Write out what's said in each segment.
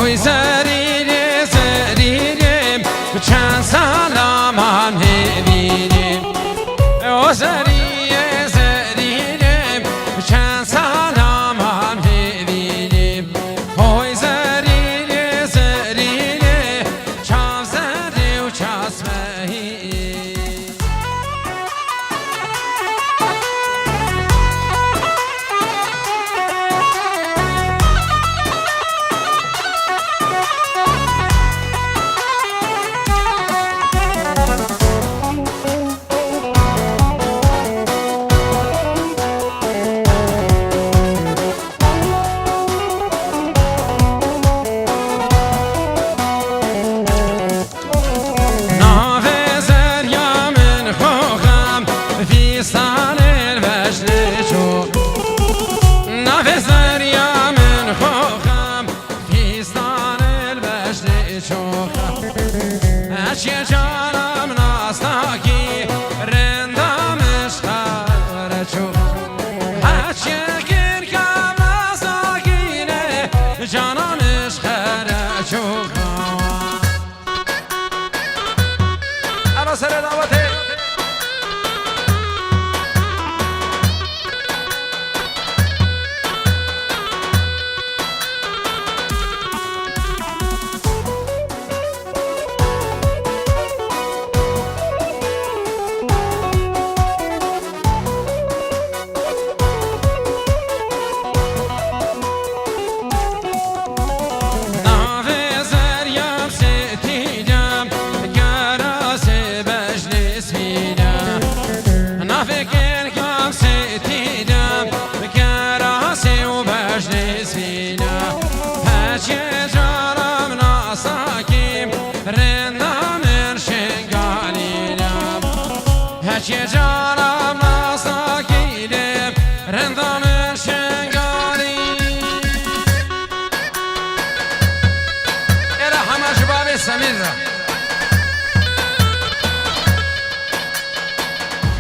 وای زریره زریره چند سلام هم میبینیم او زریره زریره چند سلام هم میبینیم وای زریره زریره چاو زری و چسمهی چه جانم ناستاکی رندمش خرچو هچه گرگم ناستاکینه جانمش خرچو اما سر دعوته چه جانم ناساکیدم رندام شنگاری ایره همه شباب سمیر را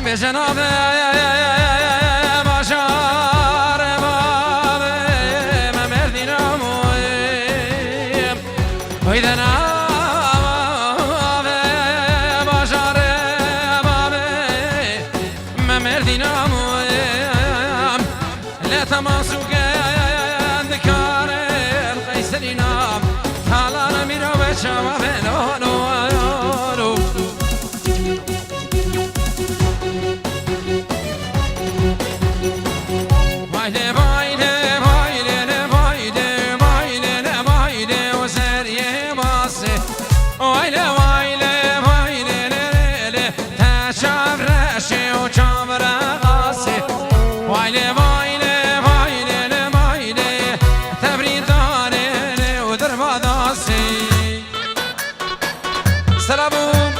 به جناب باشار باب مردینم ویدنم سلامون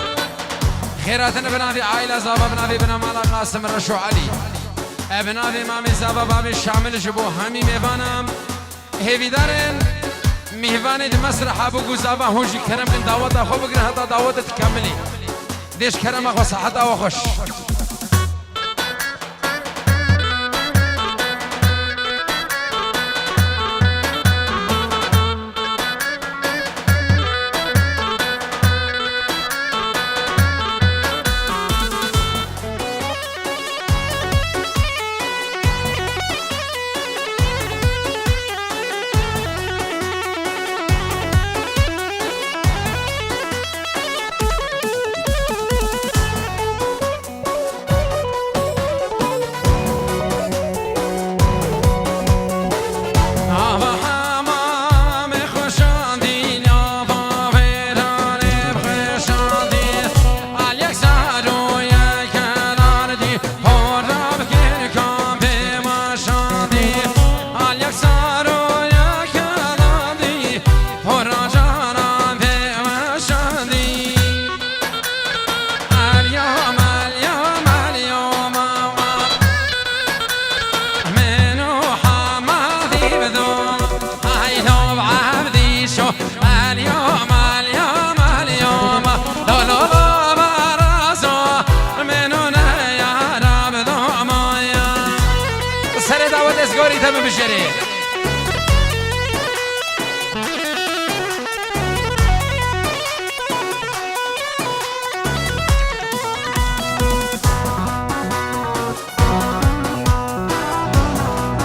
خيراتنا بنافي عائلة زابا بنافي بنا مالا قاسم رشو علي بنافي مامي زابا بابي شامل جبو همي ميوانم هيوي دارن ميواني دي مسرح ابو زابا هونجي كرم كن دعوتا خو بگره حتا دعوتا تكملي ديش كرم اخو صحتا وخوش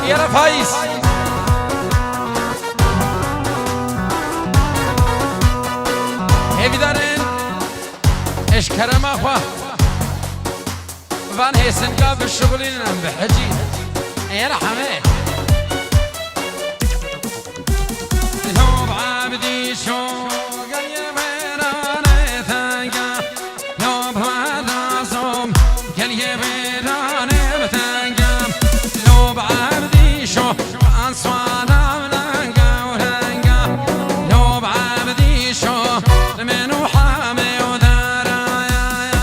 يا رفايس هيفي دارين ايش كرم اخوة فان هيسن قاب الشغلين بحجي يا رحمه لو بعبدي شو قال يا بيراني ثقا لو بهذا صوم قال يا بيراني ثقا لو بعبدي شو أنصوانا ولنقا ولنقا لو بعبدي شو منو حامي ودرايا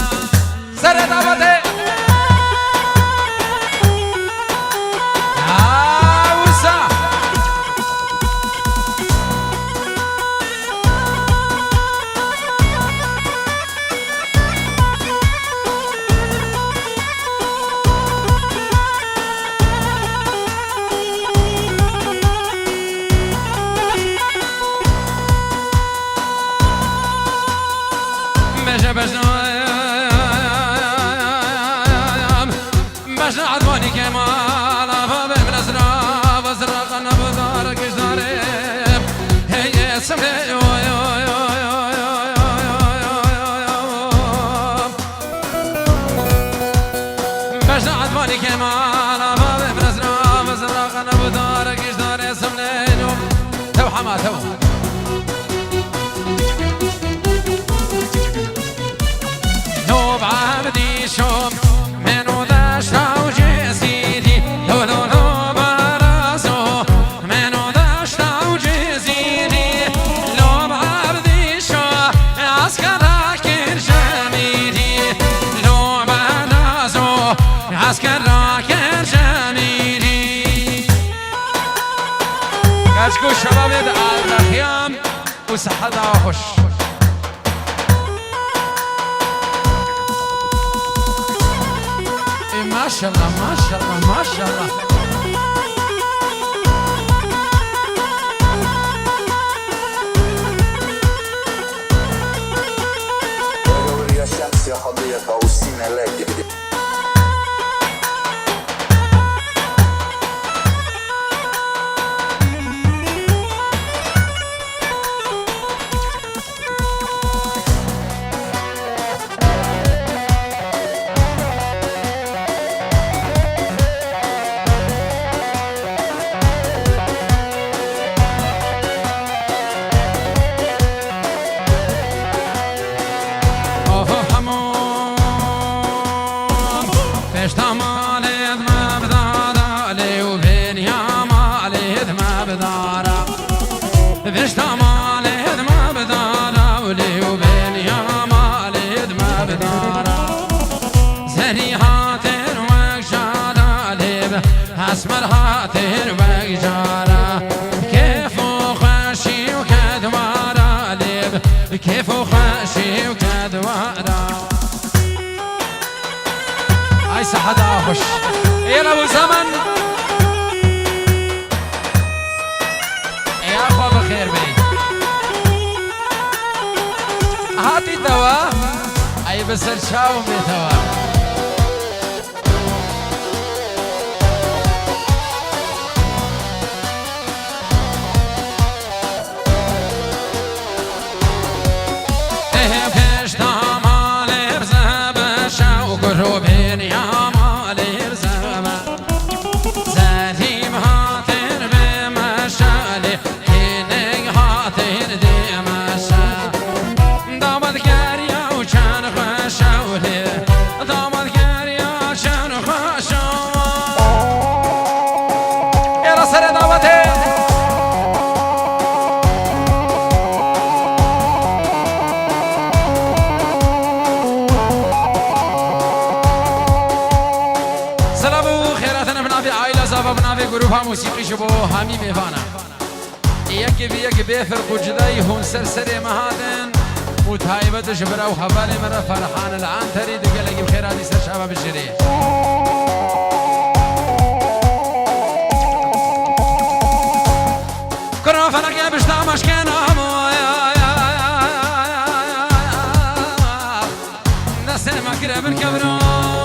سرد أبدي بجنا عدواني كمال أفضل من أزرق أزرق أنا بدارك إيش دارب هي سمي بجنا عدواني كمال أفضل من أزرق أزرق أنا بدارك إيش دارب سمي تو حما تو نوب عبدي شوم منو ذا شاو جزيدي لو لو لو براسو منو ذا شاو جزيدي نوب عبدي شو عسكرك الجميدي لو براسو عسكرك الجميدي كاشكو شباب الخيام وصحتها وخش ما شاء الله ما شاء الله ما شاء الله يا شمس يا حديقة والسينا لاقي أسمر هاتين وجارة كيف خشي وكدوارة لب كيف خشي وكدوارة أي صحة أخش يا أبو زمن يا أخو بخير بي هاتي دواء أي بسر شاو بتوا قروبين يا مالي رزمة زاديم هاتين بمشالي كيني هاتين دي مشا دامد كاريا وشان خشاولي دامد كاريا وشان خشاولي يا رسل دامتي بنابه گروه ها موسیقی شبو همی میوانه یکی بی یک بیفرق و جدایی هون سر مهادن و تایبتش برا و حوالی مرا فرحان العنتری دیگه لگی بخیر آدی سر شبه بشیری کرا فرقی بشتامش کنم نسل مکره بالکبران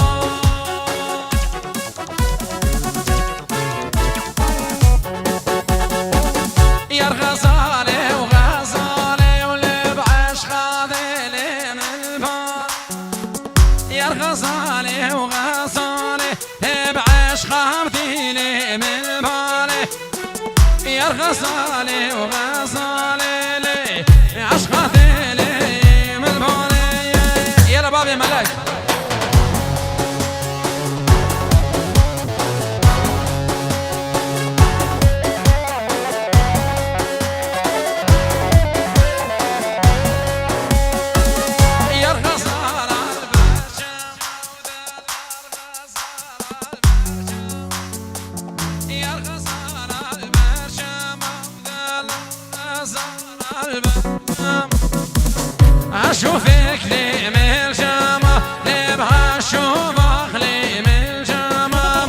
اشوفك لي من الجامع لبها اشوفك لي من الجامع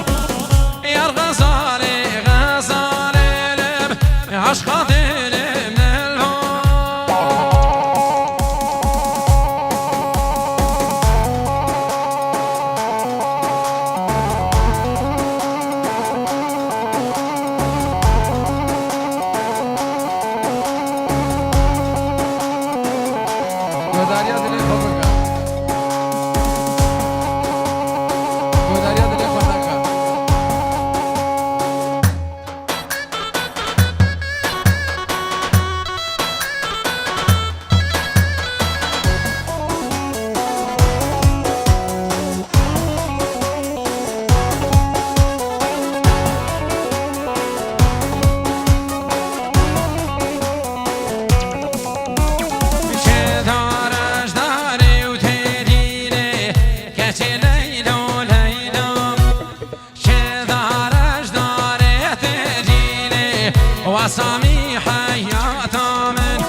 يا الغزالي غزالي لب عشقاتي من الهوى گوداریا دلی خوبه گوداریا دلی خوبه وصامي حياته من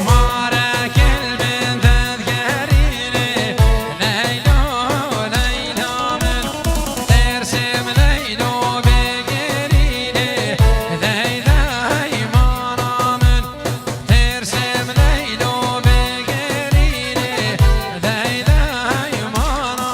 مارك البنت تذكريني ليلو ليلو من ترسم ليلو بقريني ذي ذي مانا من ترسم ليلو بقريني ذي ذي مانا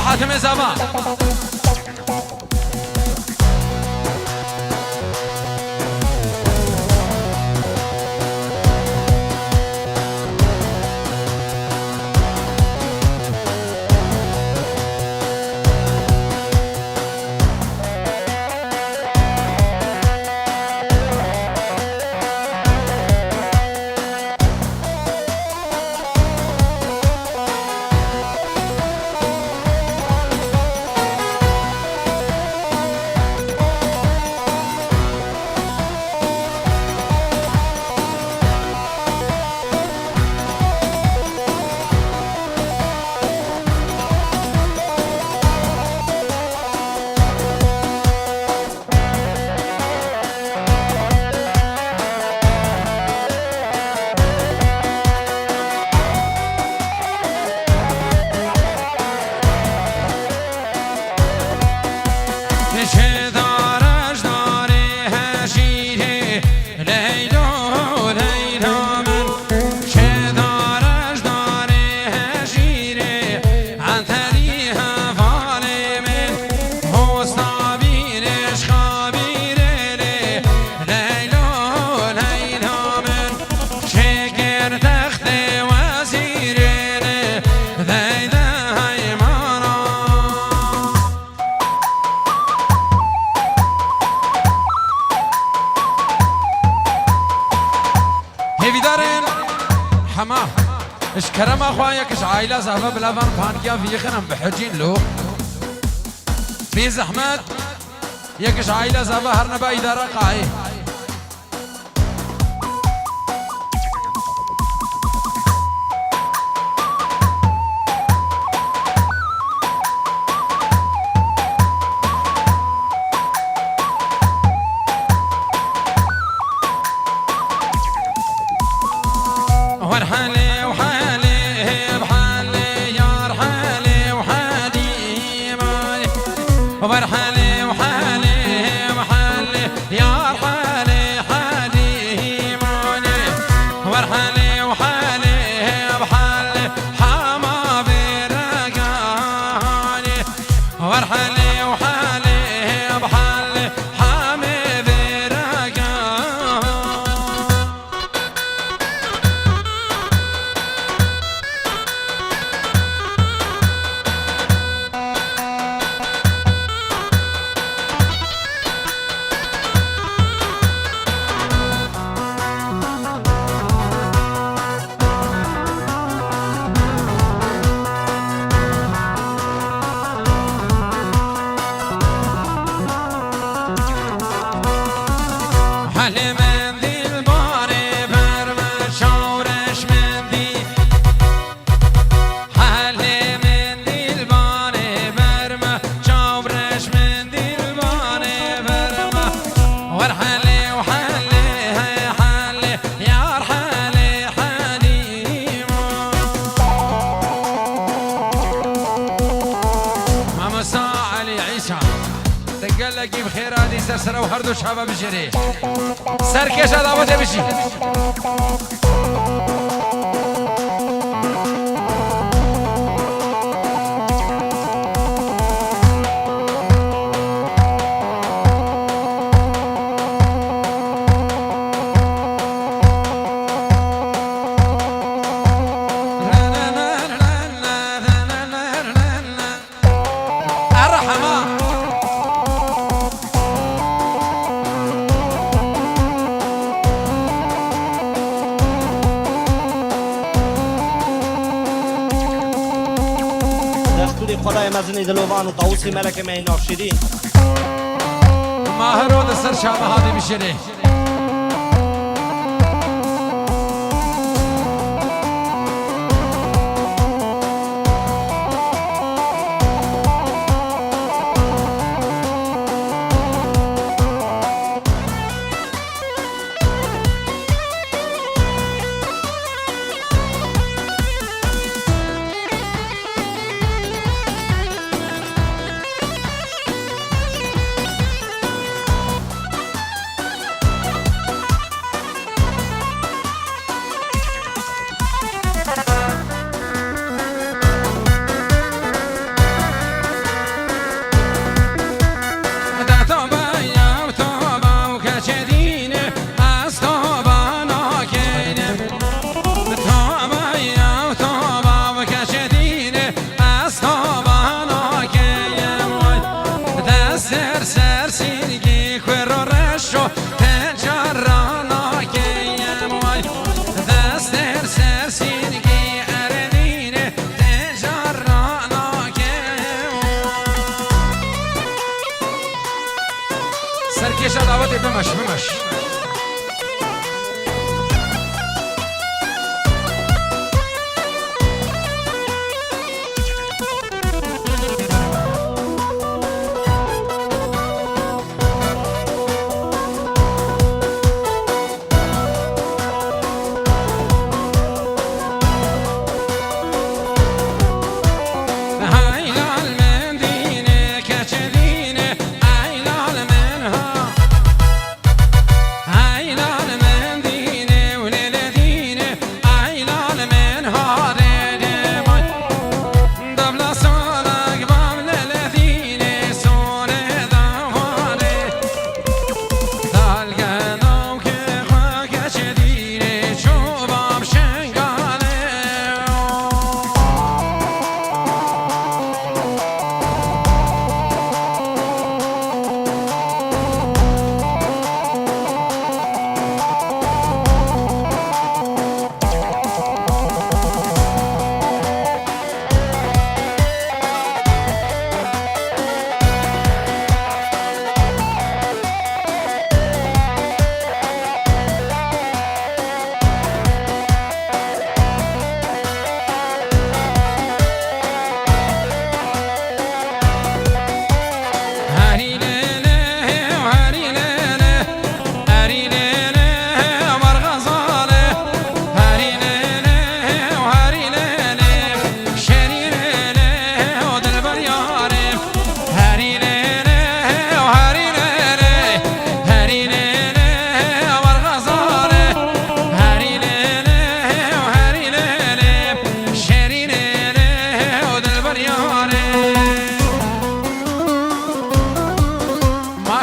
حاتم زمان حما اش كرم اخويا كش عائله زعما بلافان فانكيا في خنم بحجين له في زحمت يكش عائله زعما هرنبا اداره قاعي ورحالي وحالي بحالي يا رحالي وحالي مالي ورحالي وحالي بحالي يا رحالي حالي مالي ورحالي وحالي بحالي حما برقاني ورحالي وحالي بحالي حامي گلگی بخیرانی سر و هر دو شابه بجری سرکش دعوت بشی خدای مزنی دلوان و طاووسی ملک می ناخشیدین ماهر و سر شابه هادی بشری سرکش دعوت بمش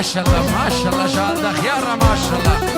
ما شاء الله شاد خيار ما شاء الله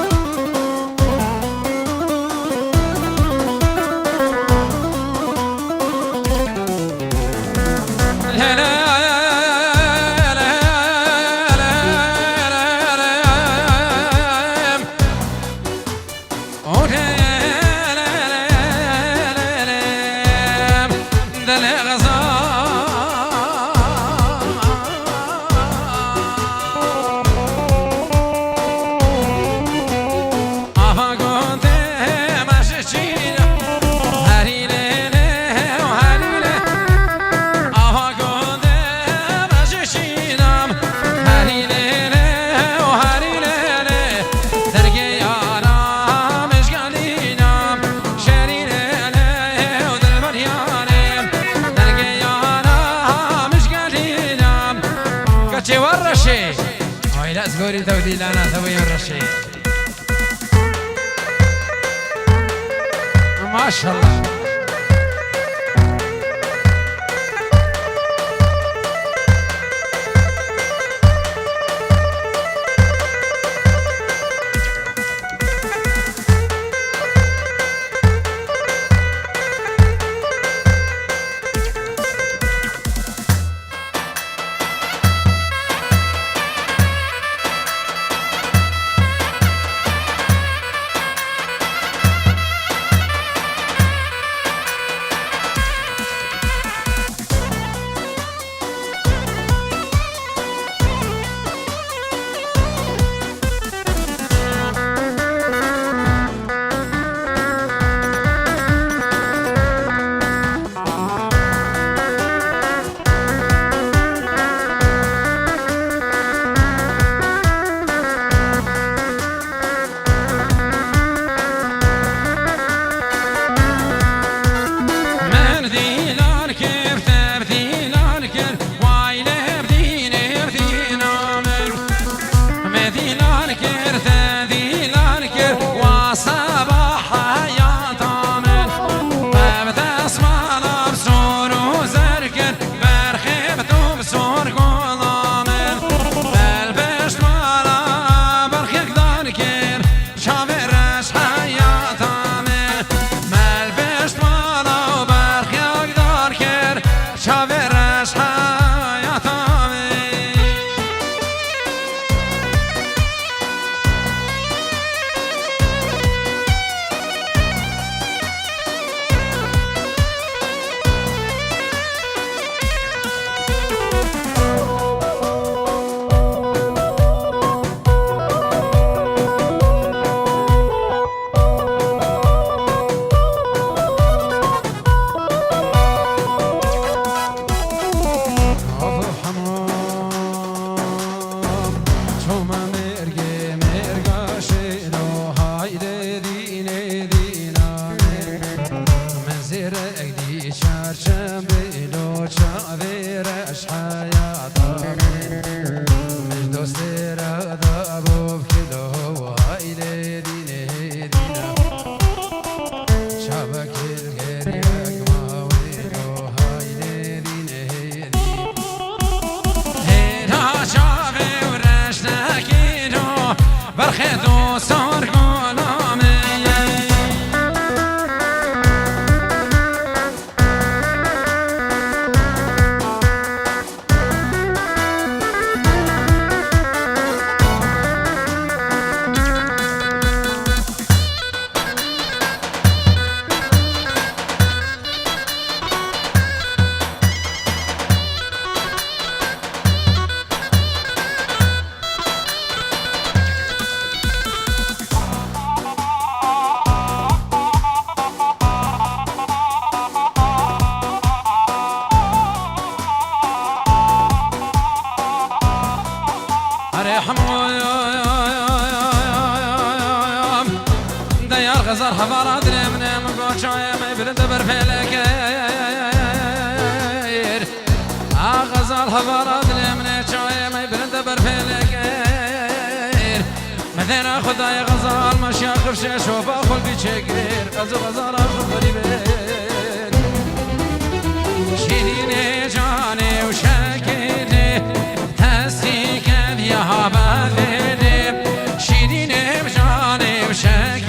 گوری تودی لانا توی رشید ماشاءالله غزار حوارا درم نم قوچای می برد بر فلکیر غزار حوارا درم نه چای می برد بر فلکیر مدينة خدای غزال مشاقف شو باخل بيشكر غزار غريب شيرين جاني وشاكري تسيك يا هبادي شيرين جاني وشاكري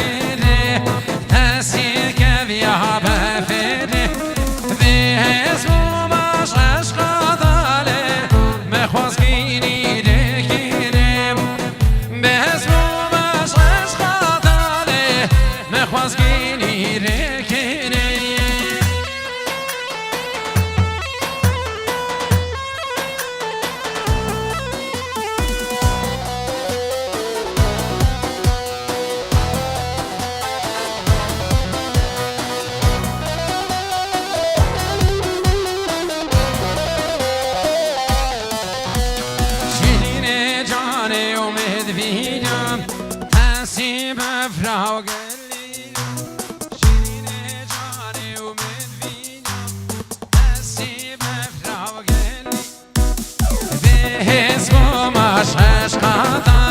His woman,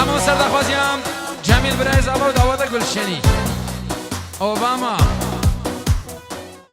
همون سردخوازیم جمیل برای زبا و دعوت گلشنی اوباما